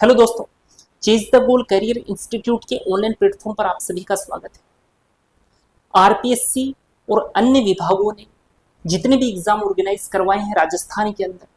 Hello दोस्तों, chase the goal career institute के online platform पर आप सभी का स्वागत है। आरपीएससी और अन्य विभागों ने जितने भी एग्जाम ऑर्गेनाइज करवाए हैं राजस्थान के अंदर,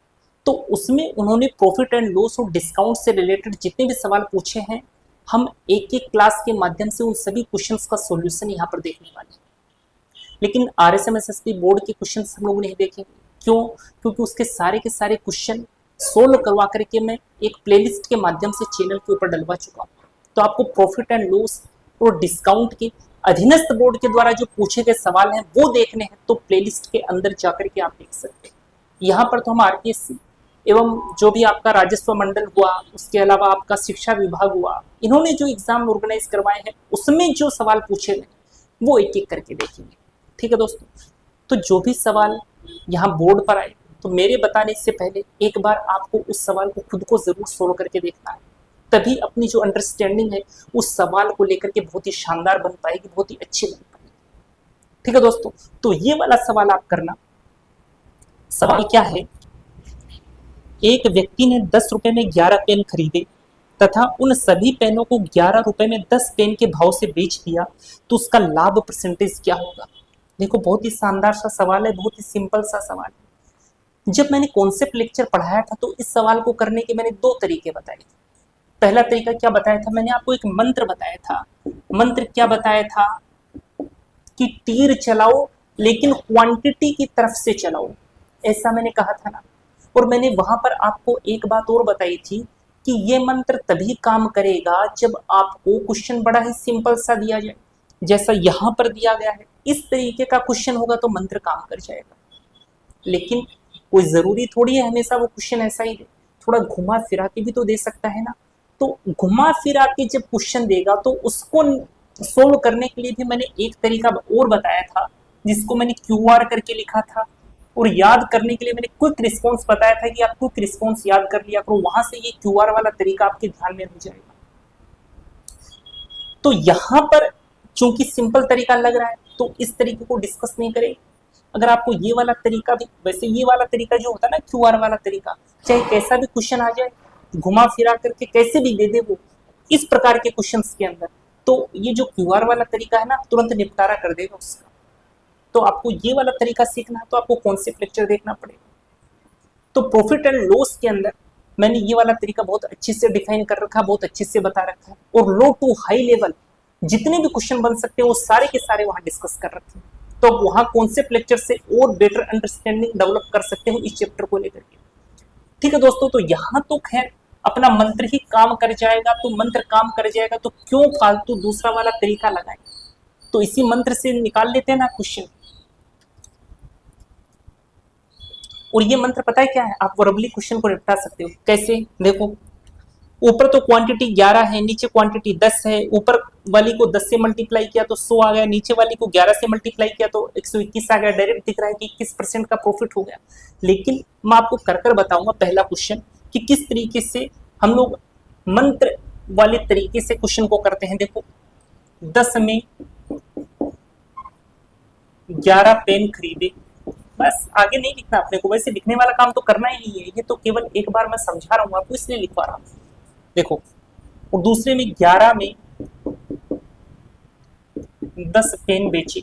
तो उसमें उन्होंने प्रॉफिट एंड लॉस और डिस्काउंट से रिलेटेड जितने भी सवाल पूछे हैं, हम एक एक क्लास के माध्यम से उन सभी क्वेश्चंस का सॉल्यूशन यहाँ पर देखने वाले हैं। लेकिन आरएसएमएसएसपी बोर्ड के क्वेश्चंस हम लोग नहीं देखेंगे। क्यों? क्योंकि उसके सारे के सारे क्वेश्चन सोल्व करवा करके मैं एक प्लेलिस्ट के माध्यम से चैनल के ऊपर डलवा चुका हूँ। तो आपको प्रॉफिट एंड लॉस और डिस्काउंट के अधीनस्थ बोर्ड के द्वारा जो पूछे गए सवाल हैं वो देखने हैं तो प्लेलिस्ट के अंदर जाकर के आप देख सकते हैं। यहाँ पर तो हम आरपीएससी एवं जो भी आपका राजस्व मंडल हुआ, उसके अलावा आपका शिक्षा विभाग हुआ, इन्होंने जो एग्जाम ऑर्गेनाइज करवाए हैं उसमें जो सवाल पूछे गए वो एक एक करके देखेंगे। ठीक है दोस्तों, तो जो भी सवाल यहाँ बोर्ड पर आए तो मेरे बताने से पहले एक बार आपको उस सवाल को खुद को जरूर सोल्व करके देखना है, तभी अपनी जो अंडरस्टैंडिंग है उस सवाल को लेकर के बहुत ही शानदार बन पाएगी, बहुत ही अच्छी बन पाएगी। ठीक है दोस्तों, तो ये वाला सवाल आप करना। सवाल क्या है? एक व्यक्ति ने 10 रुपए में 11 पेन खरीदे तथा उन सभी पेनों को 11 रुपए में 10 पेन के भाव से बेच दिया, तो उसका लाभ परसेंटेज क्या होगा? देखो, बहुत ही शानदार सा सवाल है, बहुत ही सिंपल सा सवाल है। जब मैंने कॉन्सेप्ट लेक्चर पढ़ाया था तो इस सवाल को करने के मैंने 2 तरीके बताए थे। पहला तरीका क्या बताया था? मैंने आपको एक मंत्र बताया था। मंत्र क्या बताया था? कि तीर चलाओ लेकिन क्वांटिटी की तरफ से चलाओ, ऐसा मैंने कहा था ना। और मैंने वहां पर आपको एक बात और बताई थी कि ये मंत्र तभी काम करेगा जब आपको क्वेश्चन बड़ा ही सिंपल सा दिया जाए, जैसा यहाँ पर दिया गया है। इस तरीके का क्वेश्चन होगा तो मंत्र काम कर जाएगा। लेकिन कोई जरूरी थोड़ी है हमेशा वो क्वेश्चन ऐसा ही दे, थोड़ा घुमा फिरा के भी तो दे सकता है ना। तो घुमा फिरा के जब क्वेश्चन देगा तो उसको सोल्व करने के लिए भी मैंने एक तरीका और बताया था, जिसको मैंने क्यूआर करके लिखा था। और याद करने के लिए मैंने क्विक रिस्पॉन्स बताया था कि आप क्विक रिस्पॉन्स याद कर लिया करो, वहां से ये क्यूआर वाला तरीका आपके ध्यान में रह जाएगा। तो यहाँ पर चूंकि सिंपल तरीका लग रहा है तो इस तरीके को डिस्कस नहीं करेंगे। अगर आपको ये वाला तरीका भी, वैसे ये वाला तरीका जो होता है ना क्यूआर वाला तरीका, चाहे कैसा भी क्वेश्चन आ जाए, घुमा फिरा करके कैसे भी दे दे वो इस प्रकार के क्वेश्चंस के अंदर, तो ये जो क्यूआर वाला तरीका है ना तुरंत निपटारा कर देगा उसका। तो आपको ये वाला तरीका सीखना है तो आपको कॉन्सेप्ट लेक्चर देखना पड़ेगा। तो प्रॉफिट एंड लॉस के अंदर मैंने ये वाला तरीका बहुत अच्छे से डिफाइन कर रखा है, बहुत अच्छे से बता रखा है। और लो टू हाई लेवल जितने भी क्वेश्चन बन सकते हैं वो सारे के सारे वहां डिस्कस कर रखे हैं। तो वहां कॉन्सेप्ट लेक्चर से और बेटर अंडरस्टैंडिंग डेवलप कर सकते हो इस चैप्टर को लेकर के। ठीक है दोस्तों, तो यहाँ तो खैर अपना मंत्र ही काम कर जाएगा, तो मंत्र काम कर जाएगा तो क्यों फालतू दूसरा वाला तरीका लगाए। तो इसी मंत्र से निकाल लेते हैं ना क्वेश्चन। और ये मंत्र पता है क्या है? आप वर्बली क्वेश्चन को निपटा सकते हो। कैसे? देखो, ऊपर तो क्वांटिटी 11 है, नीचे क्वांटिटी 10 है। ऊपर वाली को 10 से मल्टीप्लाई किया तो 100 आ गया, नीचे वाली को 11 से मल्टीप्लाई किया तो 121 आ गया। डायरेक्ट दिख रहा है कि 21% का प्रॉफिट हो गया। लेकिन मैं आपको कर बताऊंगा पहला क्वेश्चन कि किस तरीके से हम लोग मंत्र वाले तरीके से क्वेश्चन को करते हैं। देखो, 10 में 11 पेन खरीदे, बस आगे नहीं लिखना अपने को। वैसे लिखने वाला काम तो करना ही नहीं है, ये तो केवल एक बार मैं समझा रहा हूँ आपको, इसलिए लिखवा रहा हूँ। देखो, और दूसरे में 11 में 10 पेन बेचे।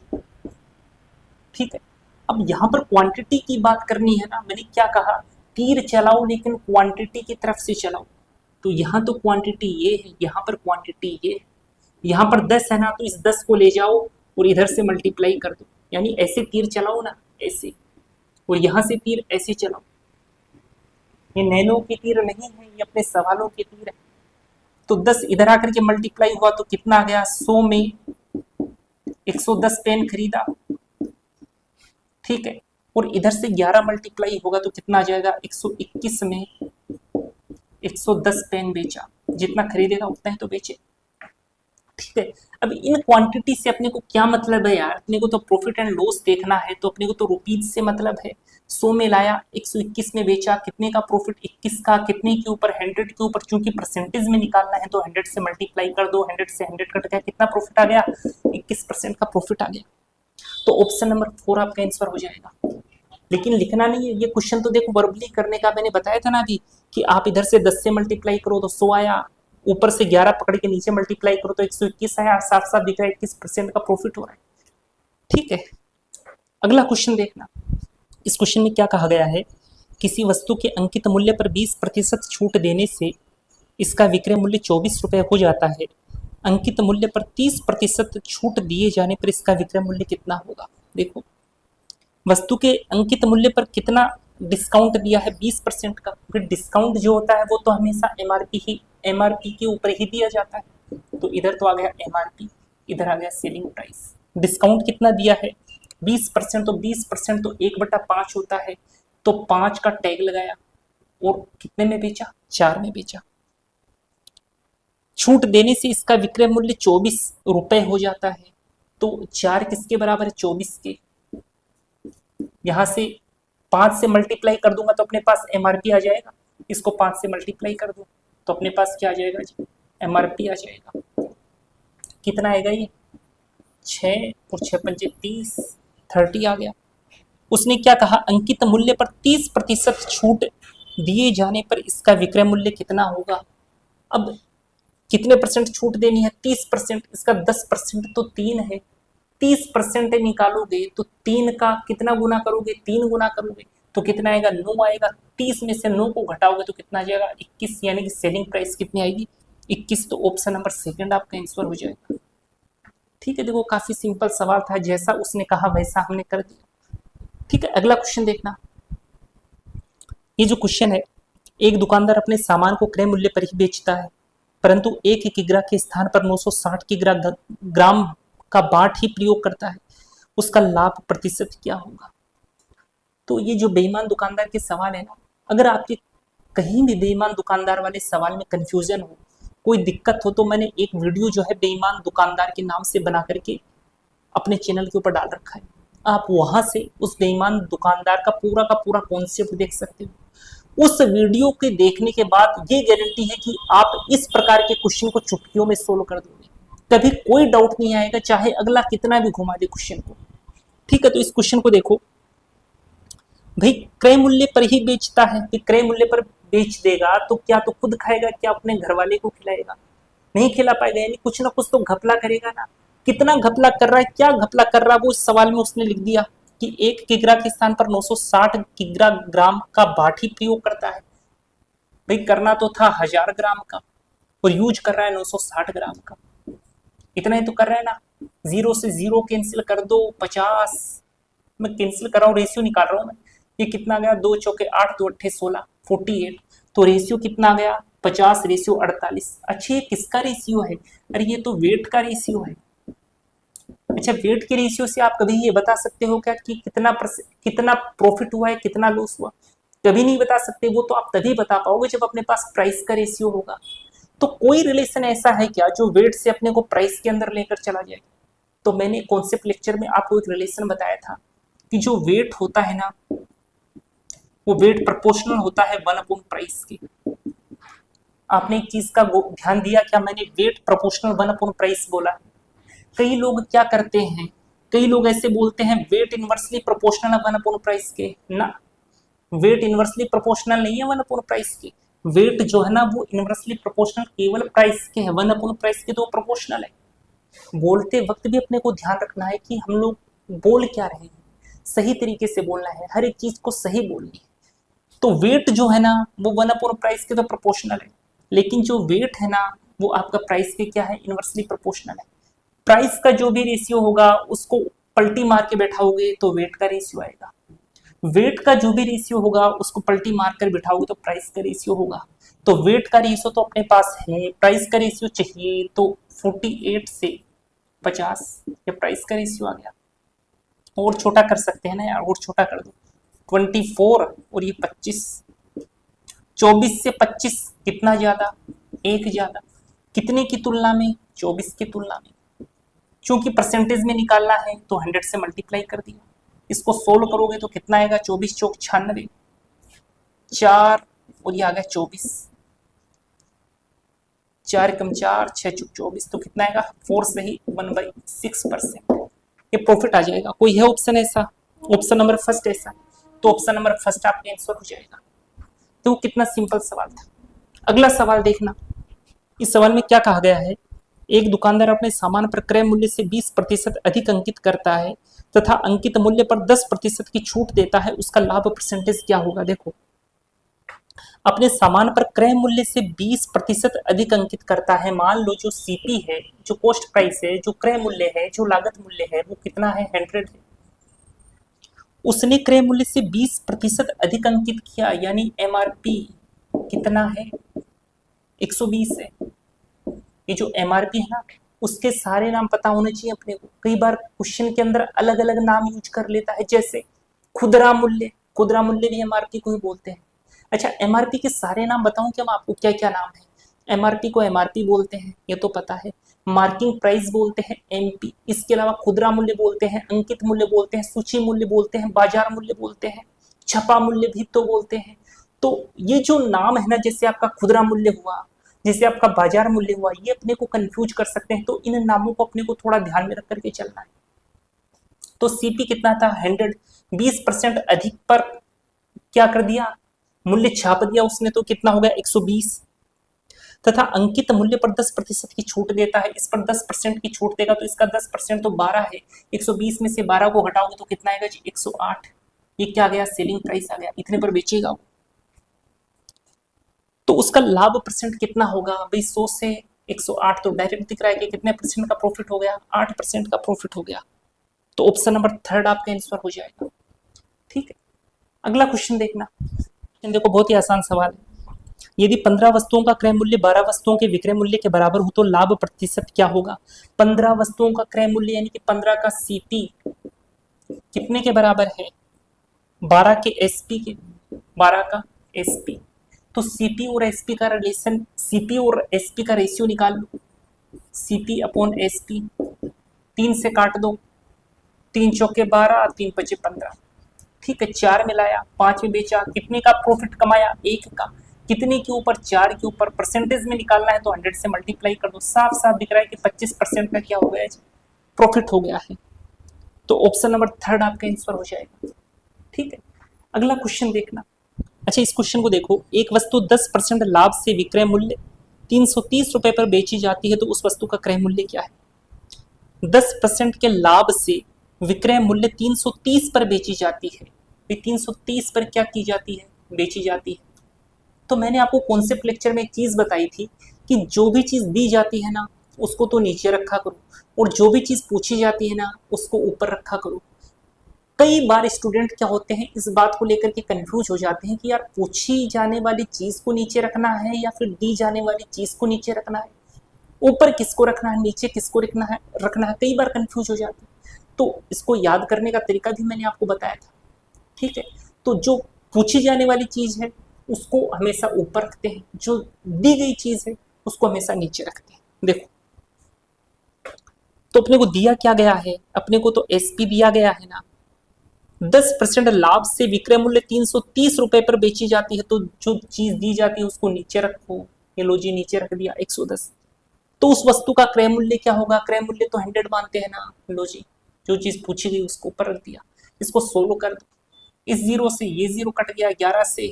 ठीक है, अब यहां पर क्वांटिटी की बात करनी है ना। मैंने क्या कहा? तीर चलाओ लेकिन क्वांटिटी की तरफ से चलाओ। तो यहाँ तो क्वांटिटी ये है, यहाँ पर क्वांटिटी ये है। यहाँ पर 10 है ना, तो इस 10 को ले जाओ और इधर से मल्टीप्लाई कर दो, यानी ऐसे तीर चलाओ ना, ऐसे। और यहाँ से तीर ऐसे चलाओ। ये नैनो की तीर नहीं है, ये अपने सवालों की तीर है। तो 10 इधर आकर के मल्टीप्लाई हुआ तो कितना आ गया? 100 में 110 पेन खरीदा। ठीक है, और इधर से 11 मल्टीप्लाई होगा तो कितना आ जाएगा? 121 में 110 पेन बेचा। जितना खरीदेगा उतना ही तो बेचे। ठीक है, अब इन क्वांटिटी से अपने को क्या मतलब है यार? अपने को तो प्रॉफिट एंड लॉस देखना है, तो अपने को तो रुपीज से मतलब है। 100 में लाया, 121 में बेचा, कितने का प्रॉफिट? 21 का। कितने के ऊपर? 100 के ऊपर। चूंकि परसेंटेज में निकालना है तो 100 से मल्टीप्लाई कर दो। 100 से 100 कट गया, कितना प्रॉफिट आ गया? 21% का प्रॉफिट आ गया। तो ऑप्शन नंबर 4 आपका आंसर हो जाएगा। लेकिन लिखना नहीं है। ये क्वेश्चन तो देखो वर्बली करने का मैंने बताया था ना अभी, कि आप इधर से 10 से मल्टीप्लाई करो तो 100 आया, ऊपर से 11 पकड़ के नीचे मल्टीप्लाई करो तो 121 आया, साफ साफ दिख रहा है 21% का प्रॉफिट हो रहा है। ठीक है, अगला क्वेश्चन देखना। इस क्वेश्चन में क्या कहा गया है, किसी वस्तु के अंकित मूल्य पर 20% छूट देने से इसका विक्रय मूल्य 24 रुपये हो जाता है। अंकित मूल्य पर 30% छूट दिए जाने पर इसका विक्रय मूल्य कितना होगा। देखो, वस्तु के अंकित मूल्य पर कितना डिस्काउंट दिया है, 20% का। फिर डिस्काउंट जो होता है वो तो हमेशा एमआरपी के ऊपर ही दिया जाता है। तो इधर तो आ गया एमआरपी, इधर आ गया सेलिंग प्राइस। डिस्काउंट कितना दिया है, 20%। तो 20% तो 1/5 होता है, तो 5 का टैग लगाया और कितने में बेचा, 4 में बेचा। छूट देने से इसका विक्रय मूल्य 24 रुपए हो जाता है। तो 4 किसके बराबर है, 24 के। यहां से 5 से मल्टीप्लाई कर दूंगा तो अपने पास एमआरपी आ जाएगा। इसको 5 से मल्टीप्लाई कर दूं तो अपने पास क्या आ जाएगा जी, एमआरपी आ जाएगा। कितना आएगा ये, 6 और 6 पंजे 30, 30 आ गया। उसने क्या कहा, अंकित मूल्य पर 30% छूट दिए जाने पर इसका विक्रय मूल्य कितना होगा। अब कितने परसेंट छूट देनी है, 30%। इसका 10% तो 3 है, 30% निकालोगे तो 3 का कितना गुना करोगे, 3 गुना करोगे तो कितना आएगा, 9 आएगा। 30 में से 9 को घटाओगे तो कितना आ जाएगा, 21। यानी कि सेलिंग प्राइस कितनी आएगी, 21। तो ऑप्शन नंबर सेकंड आपका आंसर हो जाएगा। ठीक है, देखो काफी सिंपल सवाल था, जैसा उसने कहा वैसा हमने कर दिया। ठीक है, अगला क्वेश्चन देखना। ये जो क्वेश्चन है, एक दुकानदार अपने सामान को क्रय मूल्य पर ही बेचता है, परंतु 1 किग्रा के स्थान पर 960 किग्रा ग्राम का बाट ही प्रयोग करता है, उसका लाभ प्रतिशत क्या होगा। तो ये जो बेईमान दुकानदार के सवाल है ना, अगर आपके कहीं भी बेईमान दुकानदार वाले सवाल में कंफ्यूजन हो, कोई दिक्कत हो, तो मैंने एक वीडियो जो है बेईमान दुकानदार के नाम से बना करके अपने चैनल के ऊपर डाल रखा है। आप वहां से उस बेईमान दुकानदार का पूरा कॉन्सेप्ट देख सकते हो। उस वीडियो के देखने के बाद ये गारंटी है कि आप इस प्रकार के क्वेश्चन को चुटकियों में सोल्व कर दोगे, कभी कोई डाउट नहीं आएगा, चाहे अगला कितना भी घुमा दे क्वेश्चन को। ठीक है, तो इस क्वेश्चन को देखो भाई, क्रय मूल्य पर ही बेचता है, कि क्रय मूल्य पर बेच देगा तो क्या तो खुद खाएगा, क्या अपने घर वाले को खिलाएगा, नहीं खिला पाएगा। यानी कुछ ना कुछ तो घपला करेगा ना। कितना घपला कर रहा है, क्या घपला कर रहा है, वो इस सवाल में उसने लिख दिया कि 1 किग्रा के स्थान पर 960 किग्रा ग्राम का बाट ही प्रयोग करता है। भाई करना तो था 1000 ग्राम का और यूज कर रहा है 960 ग्राम का। इतना ही तो कर रहा है ना। 0 से 0 कैंसिल कर दो, 50 मैं कैंसिल कर रहा हूँ, रेशियो निकाल रहा हूँ मैं। ये कितना गया, 2 चौके 8, 2 अट्ठे 16, 48। तो रेशियो कितना गया, 50 रेशियो 48। अच्छा, ये किसका रेशियो है, अरे ये तो वेट का रेशियो है। अच्छा, वेट के रेशियो से आप कभी ये बता सकते हो क्या कि कितना प्रॉफिट हुआ है, कितना लॉस हुआ, कभी नहीं बता सकते। वो तो आप तभी बता पाओगे जब अपने पास प्राइस का रेशियो होगा। तो कोई रिलेशन ऐसा है क्या जो वेट से अपने को प्राइस के अंदर लेकर चला जाए। तो मैंने कॉन्सेप्ट लेक्चर में आपको एक रिलेशन बताया था कि जो वेट होता है ना, वो वेट प्रोपोर्शनल होता है 1 अपॉन प्राइस के। आपने एक चीज का ध्यान दिया क्या, मैंने वेट प्रोपोर्शनल 1 अपॉन प्राइस बोला। कई लोग क्या करते हैं, कई लोग ऐसे बोलते हैं वेट इनवर्सली प्रोपोर्शनल है 1 अपॉन प्राइस के। ना, वेट इनवर्सली प्रोपोर्शनल नहीं है 1 अपॉन प्राइस के। वेट जो है ना वो इनवर्सली प्रोपोर्शनल केवल प्राइस के है, 1 अपॉन प्राइस के तो प्रोपोर्शनल है। बोलते वक्त भी अपने को ध्यान रखना है कि हम लोग बोल क्या रहे हैं, सही तरीके से बोलना है, हर एक चीज को सही बोलनी है। तो वेट जो है ना वो 1 अपॉन प्राइस के तो प्रोपोर्शनल है, लेकिन जो वेट है ना वो आपका प्राइस के क्या है, इनवर्सली प्रोपोर्शनल है। प्राइस का जो भी रेशियो होगा उसको पलटी मार के बैठाओगे तो वेट का रेशियो आएगा, वेट का जो भी रेशियो होगा उसको पलटी मार कर बैठाओगे तो प्राइस का रेशियो होगा। तो वेट का रेशियो तो अपने पास है, प्राइस का रेशियो चाहिए, तो 48 से 50 ये प्राइस का रेशियो आ गया। और छोटा कर सकते हैं ना यार, और छोटा कर दो, 24 और ये 25, 24 से 25 कितना ज्यादा, 1 ज्यादा। कितने की तुलना में, 24 की तुलना में। क्योंकि परसेंटेज में निकालना है तो 100 से मल्टीप्लाई कर दिया। इसको सोल्व करोगे तो कितना आएगा, 24 चौक 96, 4 और ये आ गया 24, 4 कम 4, 6 चौक 24, तो कितना आएगा 4 से ही 1/6%। ये प्रॉफिट आ जाएगा। कोई है ऑप्शन ऐसा, ऑप्शन नंबर फर्स्ट ऐसा। तो ऑप्शन नंबर फर्स्ट आपका आंसर हो जाएगा। तो कितना सिंपल सवाल था। अगला सवाल देखना, इस सवाल में क्या कहा गया है, एक दुकानदार अपने सामान पर क्रय मूल्य से 20% अधिक अंकित करता है तथा अंकित मूल्य पर 10% की छूट देता है, उसका लाभ परसेंटेज क्या होगा। देखो, अपने सामान पर क्रय मूल्य से 20% अधिक अंकित करता है। मान लो जो सीपी है, जो कॉस्ट प्राइस है, जो क्रय मूल्य है, जो लागत मूल्य है, वो कितना है, 100 है। उसने क्रय मूल्य से 20% अधिक अंकित किया, यानी एमआरपी कितना है, 120 है। ये जो एमआरपी है ना, उसके सारे नाम पता होने चाहिए अपने को। कई बार क्वेश्चन के अंदर अलग अलग नाम यूज कर लेता है, जैसे खुदरा मूल्य, खुदरा मूल्य भी एमआरपी को ही बोलते हैं। अच्छा, एमआरपी के सारे नाम बताऊं क्या मैं आपको, क्या क्या नाम है। एमआरपी को एमआरपी बोलते हैं, ये तो पता है। मार्किंग प्राइस बोलते हैं एमपी। इसके अलावा खुदरा मूल्य बोलते हैं, अंकित मूल्य बोलते हैं, सूची मूल्य बोलते हैं, बाजार मूल्य बोलते हैं, छपा मूल्य भी तो बोलते हैं। तो ये जो नाम है ना, जैसे आपका खुदरा मूल्य हुआ, जैसे आपका बाजार मूल्य हुआ, ये अपने को कंफ्यूज कर सकते हैं। तो इन नामों को अपने को थोड़ा ध्यान में रख करके चलना है। तो सीपी कितना था, 100। 20% अधिक पर क्या कर दिया, मूल्य छाप दिया उसने, तो कितना हो गया, 120। तथा अंकित मूल्य पर 10% की छूट देता है। इस पर 10% की छूट देगा, तो इसका 10% तो 12 है। 120 में से 12 को घटाओगे तो कितना आएगा जी, 108। ये क्या आ गया, सेलिंग प्राइस आ गया, इतने पर बेचेगा वो। तो उसका लाभ परसेंट कितना होगा भाई, 100 से 108, तो डायरेक्ट दिख रहा है कि कितने परसेंट का प्रॉफिट हो गया, 8% का प्रॉफिट हो गया। तो ऑप्शन नंबर थर्ड आपका आंसर हो जाएगा। ठीक है, अगला क्वेश्चन देखना। देखो, बहुत ही आसान सवाल है। यदि 15 वस्तुओं का क्रय मूल्य 12 वस्तुओं के विक्रय मूल्य के बराबर हो तो लाभ प्रतिशत क्या होगा। 15 वस्तुओं का क्रय मूल्य यानी कि 15 का सीपी कितने के बराबर है, 12 के एसपी के, 12 का एसपी। तो सीपी और एसपी का रिलेशन, सीपी और एसपी का रेशियो निकाल लो, सीपी अपॉन एसपी। 3 से काट दो, 3 चौके 12, 3 पचे 15। ठीक है, 4 मिलाया, 5 में बेचा, कितने का प्रॉफिट कमाया, 1 का। कितने के ऊपर, 4 के ऊपर। परसेंटेज में निकालना है तो 100 से मल्टीप्लाई कर दो। साफ साफ दिख रहा है कि 25% का क्या हो गया, प्रॉफिट हो गया है। तो ऑप्शन नंबर थर्ड आपका आंसर हो जाएगा। ठीक है, अगला क्वेश्चन देखना। अच्छा, इस क्वेश्चन को देखो, एक वस्तु 10% लाभ से विक्रय मूल्य 330 रुपए पर बेची जाती है, तो उस वस्तु का क्रय मूल्य क्या है। 10% के लाभ से विक्रय मूल्य 330 पर बेची जाती है। 330 पर क्या की जाती है, बेची जाती है। तो मैंने आपको कॉन्सेप्ट लेक्चर में एक चीज बताई थी कि जो भी चीज दी जाती है ना, उसको तो नीचे रखा करो, और जो भी चीज पूछी जाती है ना, उसको ऊपर रखा करो। कई बार स्टूडेंट क्या होते हैं, इस बात को लेकर के कंफ्यूज हो जाते हैं कि यार पूछी जाने वाली चीज को नीचे रखना है या फिर दी जाने वाली चीज को नीचे रखना है, ऊपर किसको रखना है, नीचे किसको रखना है, कई बार कंफ्यूज हो जाते हैं। तो इसको याद करने का तरीका भी मैंने आपको बताया था। ठीक है, तो जो पूछी जाने वाली चीज है उसको हमेशा ऊपर रखते हैं, जो दी गई चीज है उसको हमेशा नीचे रखते हैं। देखो, तो अपने को दिया क्या गया है, अपने को तो एसपी दिया गया है ना। 10% लाभ से विक्रय मूल्य 330 रुपए पर बेची जाती है, तो जो चीज दी जाती है उसको नीचे रखो। ये लो जी, नीचे रख दिया 110। तो उस वस्तु का क्रय मूल्य क्या होगा, क्रय मूल्य तो 100 मानते हैं ना। लो जी, जो चीज पूछी गई उसको ऊपर रख दिया। इसको 16 कर दो, इस 0 से ये 0 कट गया, 11 से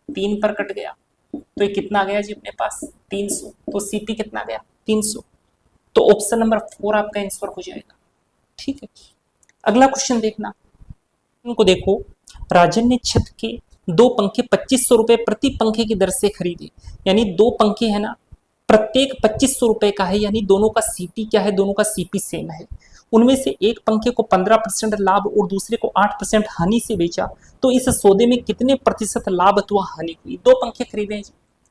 3 पर कट गया, तो ये कितना गया जी अपने पास, 300। तो सीपी कितना गया, 300। तो ऑप्शन नंबर 4 आपका आंसर हो जाएगा। ठीक है, अगला क्वेश्चन देखना। इनको देखो, राजन ने छत के 2 पंखे 2500 रुपए प्रति पंखे की दर से खरीदे। यानी 2 पंखे है ना, प्रत्येक 2500 रुपए का है, यानी दोनों का सीपी क्या है, दोनों का सीपी सेम है। उनमें से एक पंखे को 15% लाभ और दूसरे को 8% हानि से बेचा, तो इस सौदे में कितने प्रतिशत लाभ अथवा हानि हुई। 2 पंखे खरीदे,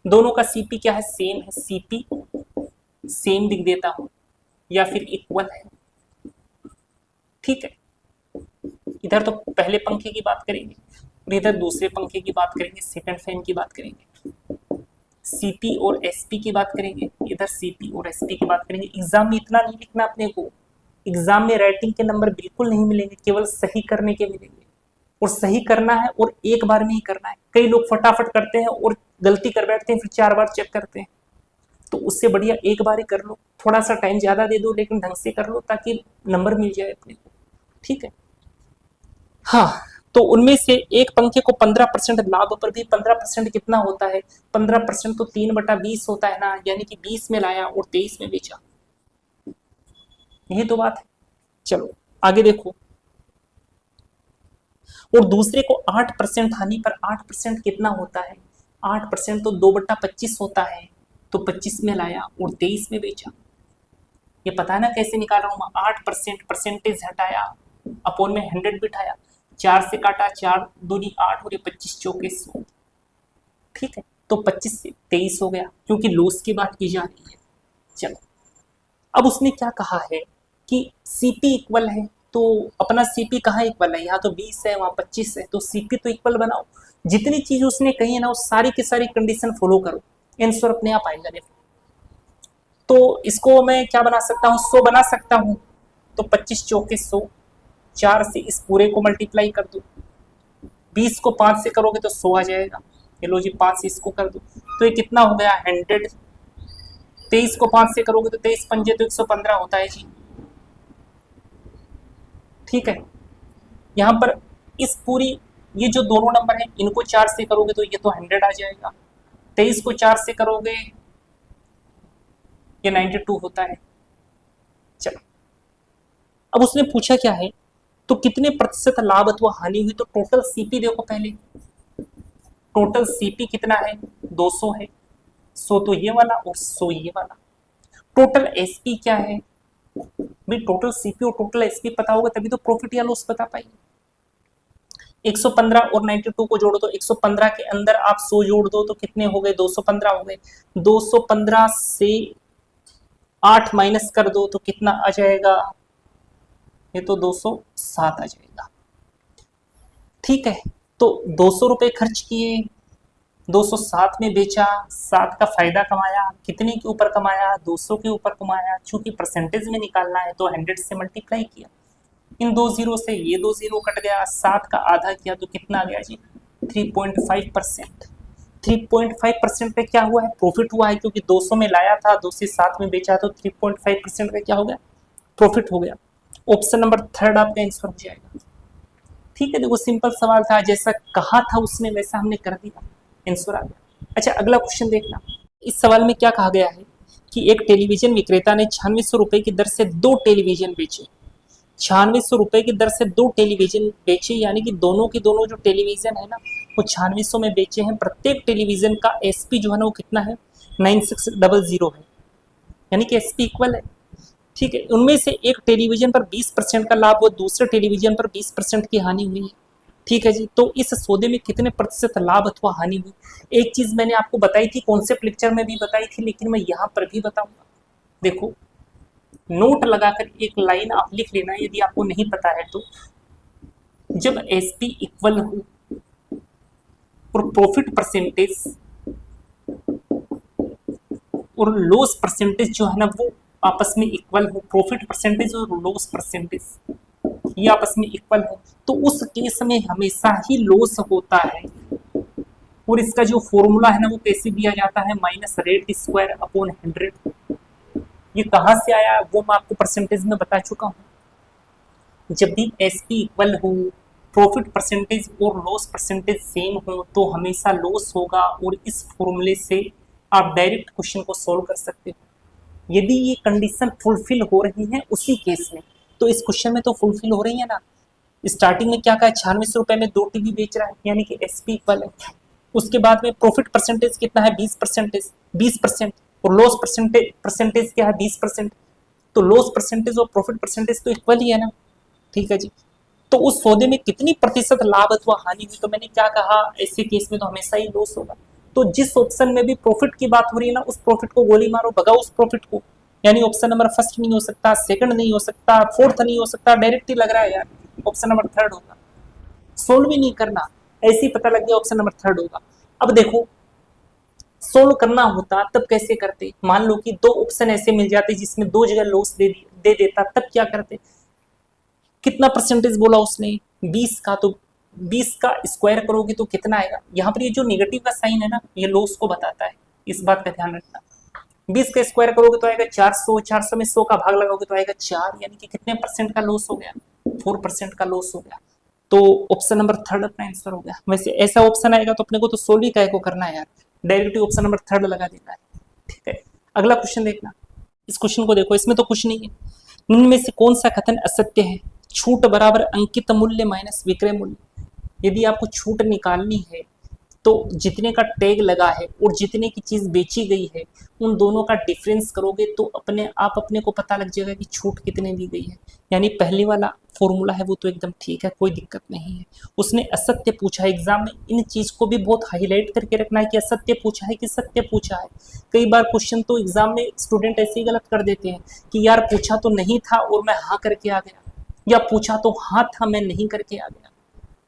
दोनों का सीपी क्या है, सेम है। सीपी सेम लिख देता हूं या फिर इक्वल है। ठीक है, इधर तो पहले पंखे की बात करेंगे और इधर दूसरे पंखे की बात करेंगे, सेकंड फैन की बात करेंगे, सीपी और एसपी की बात करेंगे, इधर सीपी और एसपी की बात करेंगे। एग्जाम में इतना नहीं लिखना अपने को, एग्जाम में राइटिंग के नंबर बिल्कुल नहीं मिलेंगे, केवल सही करने के मिलेंगे। और सही करना है और एक बार में ही करना है। कई लोग फटाफट करते हैं और गलती कर बैठते हैं, फिर 4 बार चेक करते हैं। तो उससे बढ़िया एक बार ही कर लो, थोड़ा सा टाइम ज्यादा दे दो लेकिन ढंग से कर लो ताकि नंबर मिल जाए अपने को। ठीक है, हाँ, तो उनमें से एक पंखे को 15% लाभ पर भी 15% कितना होता है, 15% तो 3/20 होता है ना, यानी कि 20 में लाया और 23 में बेचा। यही तो बात है। चलो आगे देखो, और दूसरे को 8% हानि पर 8% कितना होता है, 8% तो 2/25 होता है, तो 25 में लाया और 23 में बेचा। ये पता है ना कैसे निकाल रहा हूं मैं, 8% परसेंटेज हटाया, अपोन में 100 बिठाया, 4 से काटा, 4 दूनी 8 और ये 25 चौके 100। ठीक है, तो 25 से 23 हो गया, क्योंकि लॉस की बात की जा रही है। चलो अब उसने क्या कहा है कि सीपी इक्वल है, तो अपना सीपी कहाँ इक्वल है, यहाँ तो 20 है, वहां 25 है, तो सीपी तो इक्वल बनाओ। जितनी चीज उसने कही है ना, वो सारी की सारी कंडीशन फॉलो करो, आंसर अपने आप आएगा। देखो तो इसको मैं क्या बना सकता हूँ, 100 बना सकता हूँ, तो 25 चौके 100, 4 से इस पूरे को मल्टीप्लाई कर दो, 20 को 5 से करोगे तो 100 आ जाएगा, ये लो जी 5 से इसको कर दो, तो ये कितना हो गया 100। 23 को 5 से करोगे तो 23 पंजे तो 115 होता है जी। ठीक है, यहाँ पर इस पूरी ये जो दोनों नंबर है इनको 4 से करोगे तो ये तो 100 आ जाएगा, 23 को 4 से करोगे ये 92 होता है। चलो अब उसने पूछा क्या है, तो कितने प्रतिशत लाभ अथवा हानि हुई, तो टोटल सीपी देखो पहले, टोटल सीपी कितना है 200 है, 100 तो ये वाला और 100 ये वाला। टोटल एसपी क्या है भाई, टोटल सीपी और टोटल एसपी पता होगा तभी तो प्रॉफिट या लॉस बता पाएंगे। 115 और 92 को जोड़ो तो 115 के अंदर आप 100 जोड़ दो तो कितने हो गए 215 हो गए, 215 से 8 माइनस कर दो तो कितना आ जाएगा, ये तो 207 आ जाएगा। ठीक है, तो 200 रुपए खर्च किए, 207 में बेचा, 7 का फायदा कमाया, कितने के ऊपर कमाया 200 के ऊपर कमाया, चूंकि परसेंटेज में निकालना है तो 100 से मल्टीप्लाई किया, इन 2 जीरो से ये 2 जीरो कट गया, 7 का आधा किया तो कितना आ गया जी 3.5%। 3.5% पे क्या हुआ है, प्रॉफिट हुआ है, क्योंकि 200 में लाया था 2 से 7 में बेचा तो 3.5% का क्या हो गया, प्रॉफिट हो गया। ऑप्शन नंबर 3 आपका आंसर हो जाएगा। ठीक है, देखो सिंपल सवाल था, जैसा कहा था उसने वैसा हमने कर दिया, आंसर आ गया। अच्छा अगला क्वेश्चन देखना, इस सवाल में क्या कहा गया है कि एक टेलीविजन विक्रेता ने 9600 रुपए की दर से 2 टेलीविजन बेचे, 9600 रुपए की दर से 2 टेलीविजन बेचे, यानी कि दोनों के दोनों जो टेलीविजन है ना वो 9600 में बेचे हैं। प्रत्येक टेलीविजन का एसपी जो है ना वो कितना है 9600 है, यानी कि एसपी इक्वल है। ठीक है, उनमें से एक टेलीविजन पर 20% का लाभ और दूसरे टेलीविजन पर 20% की हानि हुई है। ठीक है जी, तो इस सौदे में कितने प्रतिशत लाभ अथवा हानि हुई। एक चीज मैंने आपको बताई थी, कॉन्सेप्ट लेक्चर में भी बताई थी, लेकिन मैं यहाँ पर भी बताऊंगा। देखो नोट लगाकर एक लाइन आप लिख लेना यदि आपको नहीं पता है तो, जब एसपी इक्वल हो और प्रॉफिट परसेंटेज और लॉस परसेंटेज जो है ना वो आपस में इक्वल हो, प्रॉफिट परसेंटेज और लॉस परसेंटेज ये आपस में इक्वल हो, तो उस केस में हमेशा ही लॉस होता है। और इसका जो फॉर्मूला है ना वो कैसे दिया जाता है, माइनस रेट स्क्वायर अपॉन 100। ये कहाँ से आया वो मैं आपको परसेंटेज में बता चुका हूँ। जब भी एसपी इक्वल हो, प्रॉफिट परसेंटेज और लॉस परसेंटेज सेम हो तो हमेशा लॉस होगा, और इस फॉर्मूले से आप डायरेक्ट क्वेश्चन को सोल्व कर सकते हो। यदि ये कंडीशन फुलफिल हो रही है उसी केस में, तो इस क्वेश्चन में तो फुलफिल हो रही है ना। स्टार्टिंग में क्या कहा, 9600 रुपए में 2 टीवी बेच रहा है, यानी कि एसपी इक्वल है। उसके बाद में प्रॉफिट परसेंटेज कितना है 20%, और लॉस परसेंटेज क्या है 20%, तो लॉस परसेंटेज और प्रॉफिट परसेंटेज तो इक्वल ही है ना। ठीक है जी, तो उस सौदे में कितनी प्रतिशत लाभ अथवा हानि हुई, तो मैंने क्या कहा, ऐसे केस में तो हमेशा ही लॉस होगा। तो जिस ऑप्शन में भी प्रॉफिट की बात हो रही है ना उस प्रॉफिट को गोली मारो, भगाओ उस प्रॉफिट को, यानी ऑप्शन नंबर फर्स्ट नहीं हो सकता, सेकंड नहीं हो सकता, फोर्थ नहीं हो सकता, डायरेक्ट ही लग रहा है यार ऑप्शन नंबर 3 होगा। सोल्व भी नहीं करना, ऐसे ही पता लग गया ऑप्शन नंबर 3 होगा। अब देखो सोल्व करना होता तब कैसे करते, मान लो कि 2 ऑप्शन ऐसे मिल जाते जिसमें 2 जगह लॉस दे देता, तब क्या करते, कितना परसेंटेज बोला उसने 20 का, तो 20 का स्क्वायर करोगे तो कितना आएगा, यहाँ पर ये जो नेगेटिव का साइन है ना ये लॉस को बताता है, इस बात का ध्यान रखना। 20 का स्क्वायर करोगे तो आएगा 400, 400 में 100 का भाग लगाओगे तो आएगा 4, यानी कि कितने परसेंट का लॉस हो गया 4% का लॉस हो गया। तो ऑप्शन नंबर थर्ड अपना आंसर हो गया। वैसे ऐसा ऑप्शन आएगा तो अपने को तो सोल्व ही काय को करना है यार, डायरेक्टली ऑप्शन नंबर थर्ड लगा देना है। ठीक है, अगला क्वेश्चन देखना। इस क्वेश्चन को देखो, इसमें तो कुछ नहीं है। निम्न में से कौन सा कथन असत्य है? छूट बराबर अंकित मूल्य माइनस विक्रय मूल्य। यदि आपको छूट निकालनी है तो जितने का टैग लगा है और जितने की चीज बेची गई है उन दोनों का डिफरेंस करोगे तो अपने को पता लग जाएगा कि छूट कितने दी गई है। यानी पहले वाला फॉर्मूला है वो तो एकदम ठीक है, कोई दिक्कत नहीं है। उसने असत्य पूछा है, एग्जाम में इन चीज को भी बहुत हाईलाइट करके रखना है कि असत्य पूछा है कि सत्य पूछा है। कई बार क्वेश्चन तो एग्जाम में स्टूडेंट ऐसे ही गलत कर देते हैं कि यार पूछा तो नहीं था और मैं हाँ करके आ गया, या पूछा तो हाँ था मैं नहीं करके आ गया।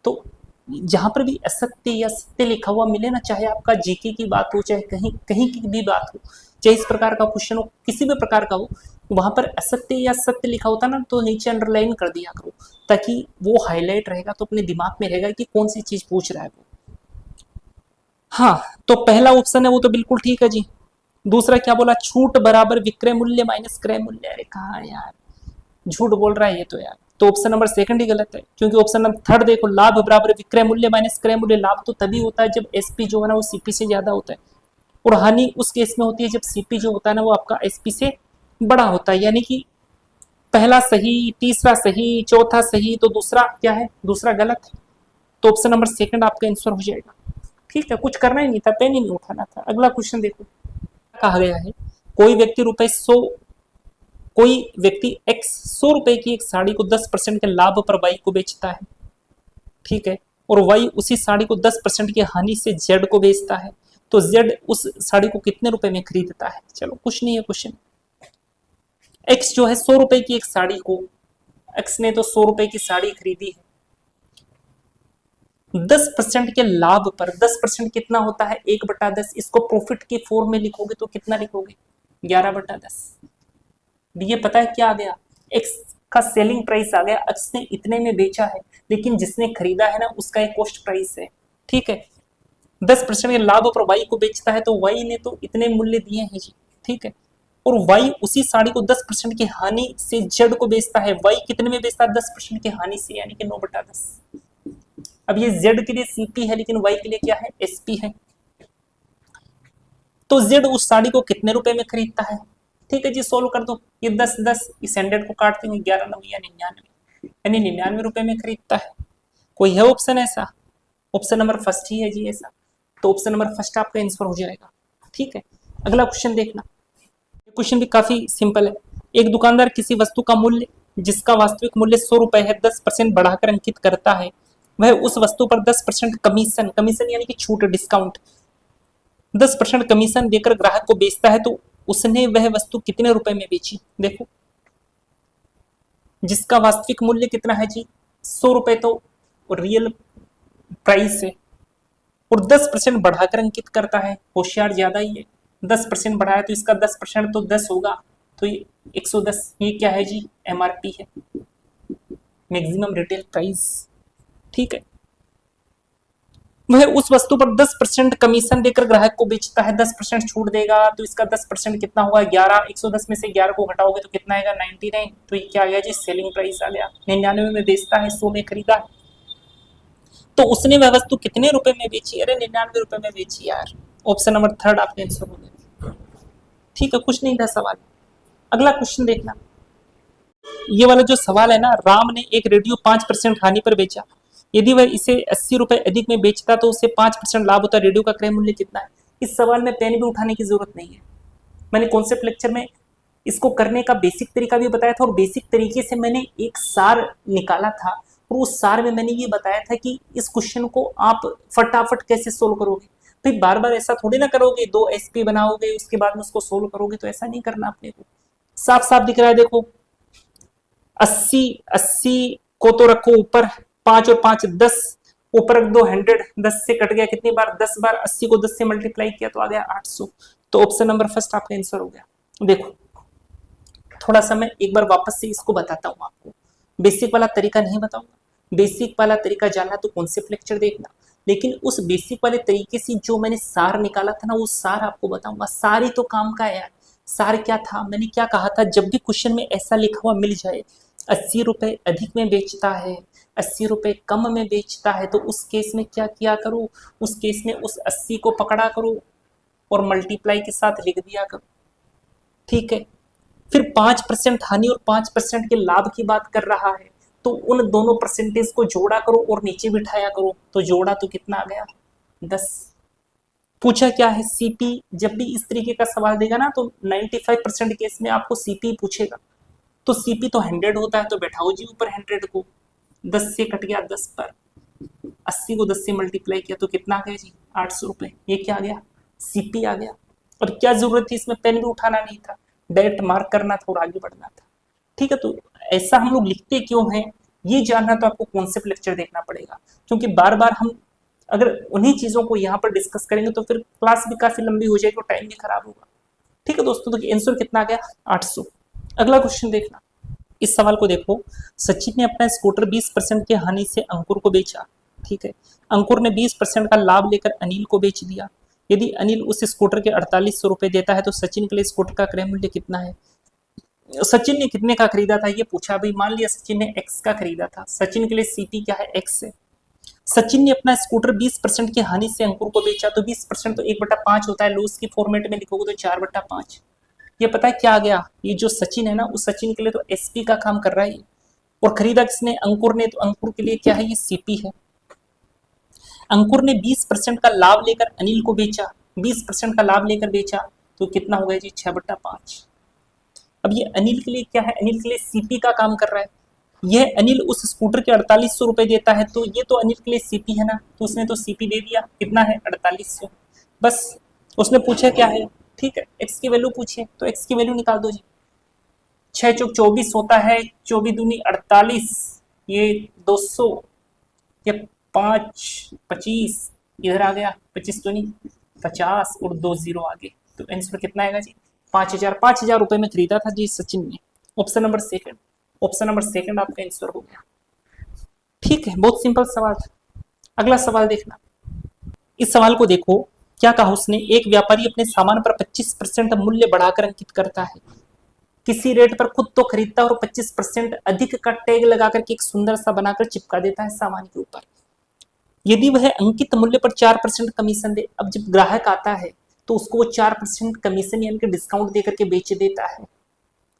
तो जहां पर भी असत्य या सत्य लिखा हुआ मिले ना, चाहे आपका जीके की बात हो, चाहे कहीं कहीं की भी बात हो, चाहे इस प्रकार का क्वेश्चन हो, किसी भी प्रकार का हो, वहां पर असत्य या सत्य लिखा होता ना तो नीचे अंडरलाइन कर दिया करो, ताकि वो हाईलाइट रहेगा तो अपने दिमाग में रहेगा कि कौन सी चीज पूछ रहा है वो। हाँ, तो पहला ऑप्शन है वो तो बिल्कुल ठीक है जी। दूसरा क्या बोला? छूट बराबर विक्रय मूल्य माइनस क्रय मूल्य। अरे कहा यार, झूठ बोल रहा है ये तो यार। तो ऑप्शन नंबर सेकंड ही गलत है, क्योंकि ऑप्शन नंबर थर्ड देखो, लाभ बराबर विक्रय मूल्य माइनस क्रय मूल्य। लाभ तो तभी होता है जब एसपी जो है ना वो सीपी से ज्यादा होता है, और हानि उस केस में होती है जब सीपी जो होता है ना वो आपका एसपी से बड़ा होता है। यानी कि पहला सही, तीसरा सही, चौथा सही, तो दूसरा क्या है? दूसरा गलत है। तो ऑप्शन नंबर सेकंड आपका आंसर हो जाएगा। ठीक है, कुछ करना ही नहीं था, पेन ही नहीं उठाना था। अगला क्वेश्चन देखो, कहा गया है कोई व्यक्ति कोई व्यक्ति एक्स 100 रुपए की एक साड़ी को 10% के लाभ पर वाई को बेचता है, ठीक है, और वाई उसी साड़ी को 10% की हानि से जेड को बेचता है, तो जेड उस साड़ी को कितने रुपए में खरीदता है? चलो कुछ नहीं है क्वेश्चन। एक्स जो है 100 रुपए की एक साड़ी को, एक्स ने तो 100 रुपए की साड़ी खरीदी है, 10% के लाभ पर, 10% कितना होता है? 1/10। इसको प्रॉफिट की फॉर्म में लिखोगे तो कितना लिखोगे? 11/10। ये पता है क्या आ गया? एक्स का सेलिंग प्राइस आ गया, एक्स ने इतने में बेचा है, लेकिन जिसने खरीदा है ना उसका एक कॉस्ट प्राइस है। ठीक है, 10% के लाभ पर वाई को बेचता है, तो वाई ने तो इतने मूल्य दिए हैं जी। ठीक है, और वाई उसी साड़ी को 10% की हानि से जेड को बेचता है। वाई कितने में बेचता है? 10% की हानि से, यानी कि 9/10। अब ये जेड के लिए सीपी है लेकिन वाई के लिए क्या है? एसपी है। तो जेड उस साड़ी को कितने रुपए में खरीदता है? ठीक है जी, सोल्व कर दो। ये 10 इस 100 को काटते हैं, 11 9 या 99, यानी 99 रुपए में खरीदता है। कोई है ऑप्शन ऐसा? ऑप्शन नंबर फर्स्ट ही है जी ऐसा। तो ऑप्शन नंबर फर्स्ट आपका आंसर हो जाएगा। ठीक है, अगला क्वेश्चन देखना। क्वेश्चन भी काफी सिंपल है। एक दुकानदार किसी वस्तु का मूल्य जिसका वास्तविक मूल्य 100 रुपए है 10% बढ़ाकर अंकित करता है। वह उस वस्तु पर 10% कमीशन, कमीशन यानी कि छूट, डिस्काउंट, 10% कमीशन देकर ग्राहक को बेचता है, तो उसने वह वस्तु कितने रुपए में बेची? देखो, जिसका वास्तविक मूल्य कितना है जी? 100 रुपए तो रियल प्राइस है, और 10% बढ़ाकर अंकित करता है, होशियार ज्यादा ही है। 10% बढ़ाया तो इसका 10% तो 10 होगा, तो ये 110। ये क्या है जी? एमआरपी है, मैक्सिमम रिटेल प्राइस। ठीक है, वह उस वस्तु पर 10% कमीशन देकर ग्राहक को बेचता है, 10% छूट देगा, तो इसका 10% कितना होगा? 11। 110 में से 11 को घटाओगे तो कितना आएगा? 99। तो ये क्या आ गया जी? सेलिंग प्राइस आ गया। 99 में बेचता है, 100 में खरीदा है, तो उसने वह वस्तु कितने रुपए में बेची? अरे 99 रुपए में बेची यार। ऑप्शन नंबर थर्ड आपका आंसर हो गया। ठीक है, कुछ नहीं था सवाल। अगला क्वेश्चन देखना। ये वाला जो सवाल है ना, राम ने एक रेडियो 5% हानि पर बेचा, यदि वह इसे 80 रुपए अधिक में बेचता तो उसे 5% लाभ होता। रेडियो का क्रय मूल्य कितना है? इस सवाल में पेन भी उठाने की जरूरत नहीं है। मैंने कॉन्सेप्ट लेक्चर में इसको करने का बेसिक तरीका भी बताया था, और बेसिक तरीके से मैंने एक सार निकाला था, और उस सार में मैंने ये बताया था कि इस क्वेश्चन को आप फटाफट कैसे सोल्व करोगे। फिर बार बार ऐसा थोड़ी ना करोगे, 2 एसपी बनाओगे उसके बाद में उसको सोल्व करोगे, तो ऐसा नहीं करना अपने को। साफ साफ दिख रहा है, देखो 80 को तो रखो ऊपर, 5 और 5 10, ऊपर रख दो 100, 10 से कट गया कितनी बार? 10 बार। 80 को 10 से मल्टीप्लाई किया तो आ गया 800। तो ऑप्शन नंबर फर्स्ट आपका आंसर हो गया। देखो, थोड़ा सा मैं एक बार वापस से इसको बताता हूँ आपको, बेसिक वाला तरीका नहीं बताऊंगा। बेसिक वाला तरीका जानना तो कॉन्सेप्ट लेक्चर देखना, लेकिन उस बेसिक वाले तरीके से जो मैंने सार निकाला था ना, वो सार आपको बताऊंगा। सार ही तो काम का है यार। सार क्या था? मैंने क्या कहा था? जब भी क्वेश्चन में ऐसा लिखा हुआ मिल जाए 80 रुपए अधिक में बेचता है, 80 रुपए कम में बेचता है, तो उस केस में क्या किया करो, उस केस में उस 80 को पकड़ा करो और मल्टीप्लाई के साथ लिख दिया करो। ठीक है, फिर 5% हानि और 5% के लाभ की बात कर रहा है, तो उन दोनों परसेंटेज को जोड़ा करो और नीचे बिठाया करो, तो जोड़ा तो कितना आ गया 10। पूछा क्या है सीपी, जब भी इस तरीके का सवाल देगा ना तो 95% केस में आपको सीपी पूछेगा। तो सीपी तो 100 होता है, तो बैठाओ जी ऊपर 100 को, 10 से कट गया 10 पर, 80 को 10 से मल्टीप्लाई किया तो कितना आ गया जी 800 रुपए। ये क्या आ गया सीपी आ गया। और क्या जरूरत थी इसमें, पेन भी उठाना नहीं था, डायरेक्ट मार्क करना था और आगे बढ़ना था। ठीक है, तो ऐसा हम लोग लिखते क्यों हैं ये जानना तो आपको कॉन्सेप्ट लेक्चर देखना पड़ेगा, क्योंकि बार बार हम अगर उन्हीं चीजों को यहाँ पर डिस्कस करेंगे तो फिर क्लास भी काफी लंबी हो जाएगी और टाइम भी खराब होगा। ठीक है दोस्तों, तो आंसर कितना आ गया 800। अगला क्वेश्चन देखना, इस सवाल को देखो, सचिन ने अपना स्कूटर 20% की हानि से अंकुर को बेचा। ठीक है, अंकुर ने 20% का लाभ लेकर अनिल को बेच दिया। यदि अनिल उस स्कूटर के 4800 रुपए देता है तो सचिन के लिए स्कूटर का क्रय मूल्य कितना है। सचिन ने कितने का खरीदा था ये पूछा। भाई मान लिया सचिन ने एक्स का खरीदा था, सचिन के लिए सीपी क्या है एक्स है। सचिन ने अपना स्कूटर 20% की हानि से अंकुर को बेचा, तो 20% तो 1/5 होता है, लॉस की फॉर्मेट में लिखोगे तो 4/5। ये पता है क्या आ गया, ये जो सचिन है ना उस सचिन के लिए तो एसपी का काम कर रहा है, और खरीदा किसने अंकुर ने, तो अंकुर के लिए क्या है ये सीपी है। अंकुर ने 20% का लाभ लेकर अनिल को बेचा, 20% का लाभ लेकर बेचा तो कितना हो गया जी 6/5। अब ये अनिल के लिए क्या है, अनिल के लिए सीपी का काम कर रहा है। यह अनिल उस स्कूटर के 4800 रुपए देता है, तो ये तो अनिल के लिए सीपी है ना, तो उसने तो सीपी दे दिया, कितना है 4800। बस उसने पूछा क्या है, ठीक है एक्स की वैल्यू पूछे तो एक्स की वैल्यू निकाल दो जी। 6 चौक 24 होता है, 24 दूनी 48, ये 200, ये 5 25 इधर आ गया, 25 दूनी 50 और 2 जीरो आगे, तो आंसर कितना आएगा जी 5000 रुपए में खरीदा था जी सचिन ने। Option number second, option number second आपका आंसर हो गया। ठीक है, बहुत सिंपल सवाल था। अगला सवाल देखना, इस सवाल को देखो, क्या कहा उसने, एक व्यापारी अपने सामान पर 25% मूल्य बढ़ाकर अंकित करता है, किसी रेट पर खुद तो खरीदता है और 25% अधिक का टैग लगाकर के एक सुंदर सा बनाकर चिपका देता है सामान के ऊपर। यदि वह अंकित मूल्य पर 4% कमीशन दे, अब जब ग्राहक आता है तो उसको वो 4% कमीशन यानी कि डिस्काउंट देकर के बेच देता है,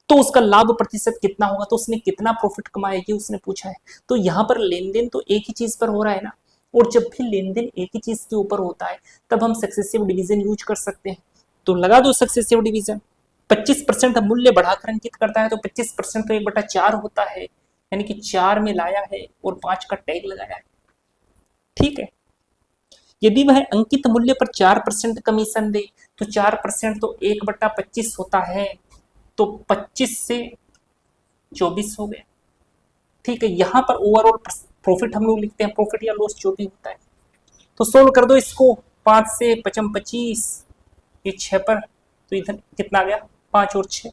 तो उसका लाभ प्रतिशत कितना होगा, तो उसने कितना प्रॉफिट कमाया ये उसने पूछा है। तो यहाँ पर लेन देन तो एक ही चीज पर हो रहा है ना, और जब भी लेन देन एक ही चीज के ऊपर होता है तब हम सक्सेसिव डिवीजन यूज कर सकते हैं। तो लगा दो सक्सेसिव डिवीजन, 25% मूल्य बढ़ाकर अंकित करता है तो 25% तो 1/4 होता है, यानी कि 4 में लाया है और 5 का टैग लगाया है। ठीक है, यदि वह अंकित मूल्य पर 4% कमीशन दे तो 4% तो 1/25 होता है, तो 25 से 24 हो गए। ठीक है, यहां पर ओवरऑल प्रॉफिट हम लोग लिखते हैं, प्रॉफिट या लॉस जो भी होता है। तो सोल्व कर दो इसको, 5 से 5 25, ये 6 पर, तो इधर कितना आ गया 5 और 6।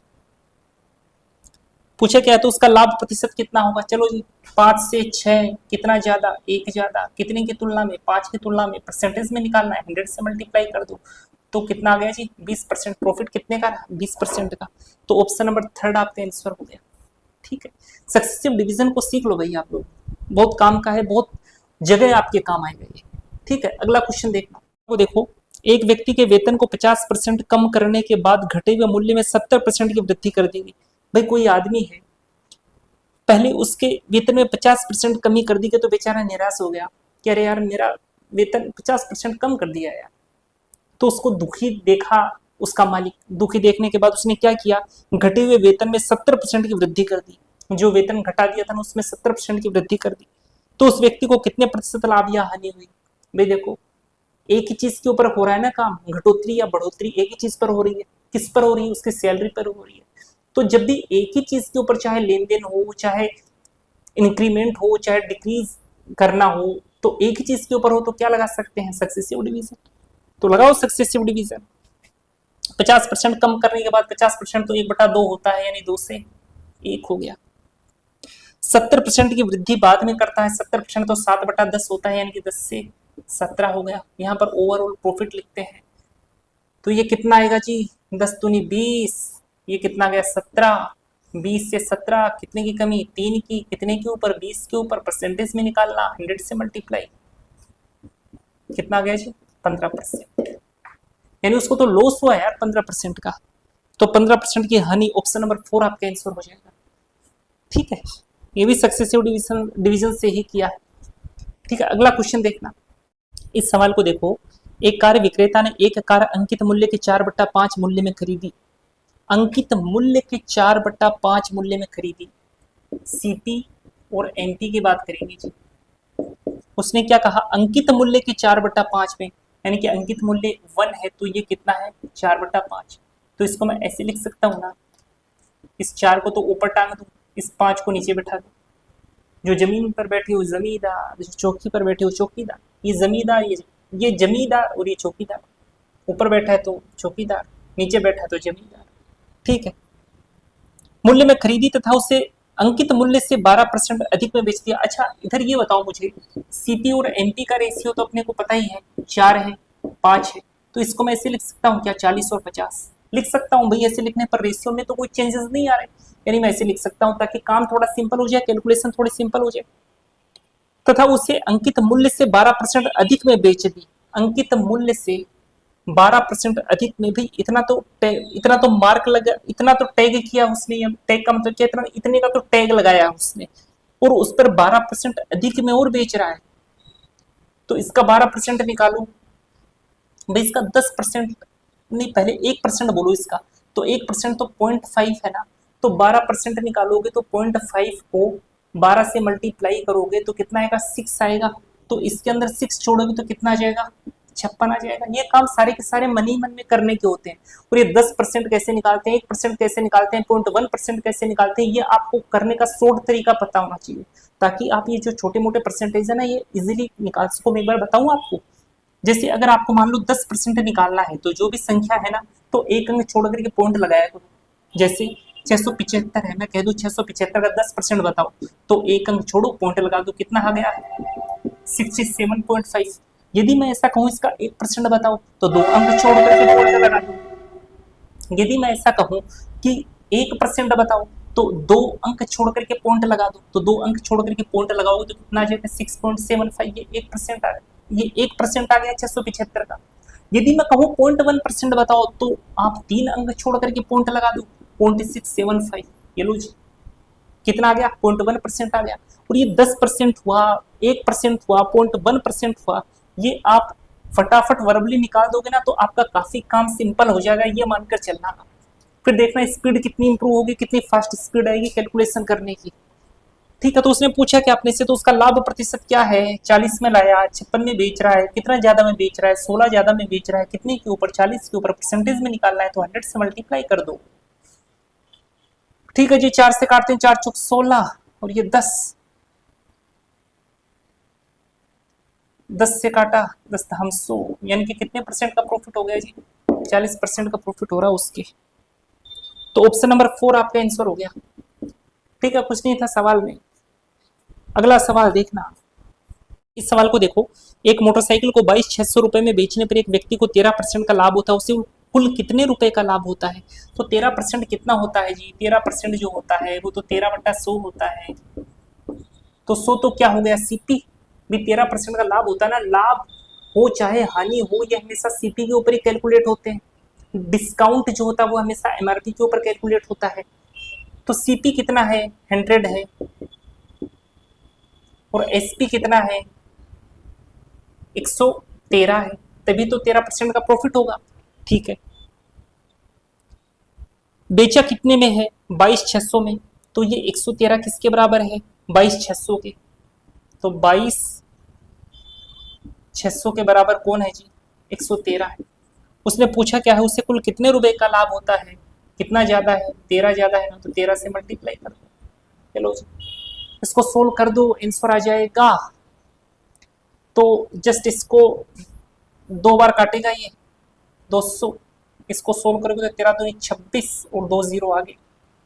पूछा क्या है तो उसका लाभ प्रतिशत कितना होगा। चलो जी 5 से 6 कितना ज्यादा, 1 ज्यादा, कितने की तुलना में 5 की तुलना में, परसेंटेज में निकालना है, 100 से मल्टीप्लाई कर दो तो कितना आ गया जी 20%। प्रॉफिट कितने का 20% का, तो ऑप्शन नंबर थर्ड आपका आंसर हो गया। ठीक है, सक्सेसिव डिवीजन को सीख लो भाई आप लोग, बहुत काम का है, बहुत जगह आपके काम आएगा ये। ठीक है, अगला क्वेश्चन देखना, वो देखो, एक व्यक्ति के वेतन को 50% कम करने के बाद घटे हुए मूल्य में 70% की वृद्धि कर देगी। भाई कोई आदमी है, पहले उसके वेतन में 50% कमी कर दी गई तो बेचारा निराश हो गया कि अरे यार मेरा वेतन 50% कम कर दिया यार। तो उसको दुखी देखा उसका मालिक, दुखी देखने के बाद उसने क्या किया, घटे हुए वेतन में 70% की वृद्धि कर दी। जो वेतन घटा दिया था ना उसमें 70% की वृद्धि कर दी। तो उस व्यक्ति को कितने प्रतिशत लाभ या हानि हुई। भाई देखो, एक ही चीज के ऊपर हो रहा है ना काम, घटोतरी या बढ़ोतरी एक ही चीज पर हो रही है। किस पर हो रही है, उसकी सैलरी पर हो रही है। तो जब भी एक ही चीज के ऊपर चाहे लेन देन हो, चाहे इंक्रीमेंट हो, चाहे डिक्रीज करना हो, तो एक ही चीज के ऊपर हो तो क्या लगा सकते हैं सक्सेसिव डिवीजन। तो लगाओ सक्सेसिव डिवीजन, 50% कम करने के बाद 50% तो 1/2 होता है, यानी 2 से 1 हो गया। 70% की वृद्धि बाद में करता है, 70% तो 7/10 होता है, यानी कि 10 से 17 हो गया। यहाँ पर ओवरऑल प्रॉफिट लिखते हैं तो ये कितना आएगा जी 10 दूनी 20, ये कितना गया 17, 20 से 17 कितने की कमी, 3 की, कितने के ऊपर, 20 के ऊपर, परसेंटेज में निकालना, 100 से मल्टीप्लाई, कितना आ गया जी 15%। यानी उसको तो लॉस हुआ है यार 15% का, तो 15% की हानि, ऑप्शन नंबर 4 आपका आंसर हो जाएगा। ठीक है, ये भी सक्सेसिव डिवीजन से ही किया है। ठीक है, अगला क्वेश्चन देखना, इस सवाल को देखो। एक कार विक्रेता ने एक कार अंकित मूल्य के 4/5 मूल्य में खरीदी, अंकित मूल्य के 4/5 मूल्य में खरीदी। सीपी और एमपी की बात करेंगे जी। उसने क्या कहा, अंकित मूल्य के 4/5 में, यानी कि अंकित मूल्य 1 है तो ये कितना है 4/5। तो इसको मैं ऐसे लिख सकता हूँ ना, इस 4 को तो ऊपर टांग दूं, इस 5 को नीचे बैठा दूं। जो जमीन पर बैठे हो जमींदार, जो चौकी पर बैठे हो चौकीदार। ये जमींदार, ये जमींदार और ये चौकीदार। ऊपर बैठा है तो चौकीदार, नीचे बैठा है तो जमींदार। ठीक है, मूल्य में खरीदी तथा उसे अंकित मूल्य से 12% अधिक में बेच दिया। अच्छा इधर ये बताओ मुझे, सीपी और एमपी का रेशियो तो अपने को पता ही है, 4 है 5 है, तो इसको मैं ऐसे लिख सकता हूँ क्या, 40 और 50 लिख सकता हूँ भाई। ऐसे लिखने पर रेशियो में तो कोई चेंजेस नहीं आ रहे, यानी मैं ऐसे लिख सकता हूँ ताकि काम थोड़ा सिंपल हो जाए, कैलकुलेशन थोड़ी सिंपल हो जाए। तथा उसे अंकित मूल्य से 12% अधिक में बेच दी। अंकित मूल्य से 12% अधिक में भी इतना तो मार्क लगा, इतना तो टैग किया उसने। टैग का मतलब क्या, इतना इतने का तो टैग लगाया उसने, और उस पर 12% अधिक में और बेच रहा है। तो इसका 12% निकालो भाई, इसका 10% नहीं, पहले 1% बोलो इसका, तो 1% तो 0.5 है ना, तो 12% निकालोगे तो 0.5 को 12 से मल्टीप्लाई करोगे तो कितना आएगा, 6 आएगा। तो इसके अंदर 6 छोड़ोगे तो कितना आ जाएगा, 56 आ जाएगा। ये काम सारे के सारे मन ही मन में करने के होते हैं। और ये 10% कैसे निकालते हैं, 1% कैसे निकालते हैं, 0.1% कैसे निकालते हैं, ये आपको करने का शॉर्ट तरीका पता होना चाहिए, ताकि आप ये जो छोटे मोटे परसेंटेज है ना, ये इजीली निकाल सको। मैं एक बार बताऊं आपको, जैसे अगर आपको मान लो 10% निकालना है, तो जो भी संख्या है ना, तो एक अंक छोड़ करके पॉइंट लगाया करो। जैसे 675 है, मैं कह दूं 675 का 10% बताओ, तो एक अंक छोड़ो पॉइंट लगा दो, कितना आ गया 67.5। यदि मैं ऐसा कहूं इसका 1% बताओ, तो 2 अंक छोड़ करके पॉइंट लगा दो। यदि मैं ऐसा कहूं कि 1% बताओ, तो 2 अंक छोड़ करके पॉइंट लगा दो, तो 2 अंक छोड़ करके पॉइंट लगाओगे तो कितना आ जाएगा 6.75। ये 1% आ गया, ये 1% आ गया 675 का। यदि मैं कहूँ 0.1% बताओ, तो आप 3 अंक छोड़ करके पॉइंट लगा दो, 0.675। ये लो जी, कितना आ गया 0.1% आ गया। और ये 10% हुआ, 1% हुआ, 0.1% हुआ, ये आप फटाफट वर्बली निकाल दोगे ना, तो आपका काफी काम सिंपल हो जाएगा, ये मानकर चलना। फिर देखना स्पीड कितनी इंप्रूव होगी, कितनी फास्ट स्पीड आएगी कैलकुलेशन करने की। ठीक है, तो उसने पूछा कि अपने से, तो उसका लाभ प्रतिशत क्या है, 40 में लाया, 56 में बेच रहा है, कितना ज्यादा में बेच रहा है, 16 ज्यादा में बेच रहा है, कितने के ऊपर, 40 के ऊपर, परसेंटेज में निकालना है तो 100 से मल्टीप्लाई कर दो। ठीक है जी, 4 से काटते हैं, 4 चौक 16 और ये 10 से काटा 10 हम 100, यानी कि कितने परसेंट का प्रॉफिट हो गया जी, 40% का प्रॉफिट हो रहा है उसके। तो ऑप्शन नंबर 4 आपका आंसर हो गया। ठीक है, कुछ नहीं था सवाल में। अगला सवाल देखना, इस सवाल को देखो। एक मोटरसाइकिल को 22,600 रुपए में बेचने पर एक व्यक्ति को 13% का लाभ होता है, उसे कुल कितने रुपए का लाभ होता है। तो 13% कितना होता है जी, 13% जो होता है वो तो 13/100 होता है। तो 100 तो क्या हो गया सीपी, भी 13% का लाभ होता है ना। लाभ हो चाहे हानि हो, ये हमेशा सीपी के ऊपर ही कैलकुलेट होते हैं। डिस्काउंट जो होता है वो हमेशा एमआरपी के ऊपर कैलकुलेट होता है। तो सीपी कितना है, 100 है, और एसपी कितना है, 113 है, तभी तो 13% का प्रॉफिट होगा। ठीक है, बेचा कितने में है, 22,600 में, तो ये 113 किसके बराबर है, 22,600 के। तो 22,600 के बराबर कौन है जी, 113 है। उसने पूछा क्या है, उसे कुल कितने रुपए का लाभ होता है, कितना ज्यादा है, 13 ज्यादा है ना, तो 13 से मल्टीप्लाई कर दो। चलो जी, इसको सोल्व कर दो, आंसर आ जाएगा। तो जस्ट इसको 2 बार काटेगा ये 200, इसको सोल्व करोगे तो 13 दूनी 26 और 2 0 आ गए,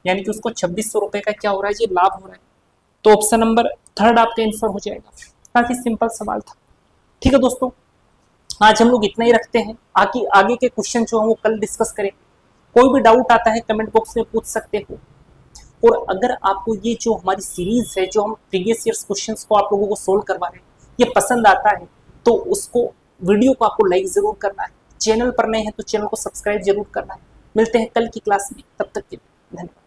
यानी कि उसको 2600 रुपए का क्या हो रहा है जी, लाभ हो रहा है। तो ऑप्शन नंबर 3 आपका आंसर हो जाएगा। काफी सिंपल सवाल था। ठीक है दोस्तों, आज हम लोग इतना ही रखते हैं। आगे के क्वेश्चन जो है वो कल डिस्कस करें। कोई भी डाउट आता है कमेंट बॉक्स में पूछ सकते हो। और अगर आपको ये जो हमारी सीरीज है, जो हम प्रीवियस ईयर्स क्वेश्चंस को आप लोगों को सोल्व करवा रहे हैं, ये पसंद आता है तो उसको वीडियो को आपको लाइक जरूर करना है। चैनल पर नए हैं तो चैनल को सब्सक्राइब जरूर करना है। मिलते हैं कल की क्लास में, तब तक के लिए धन्यवाद।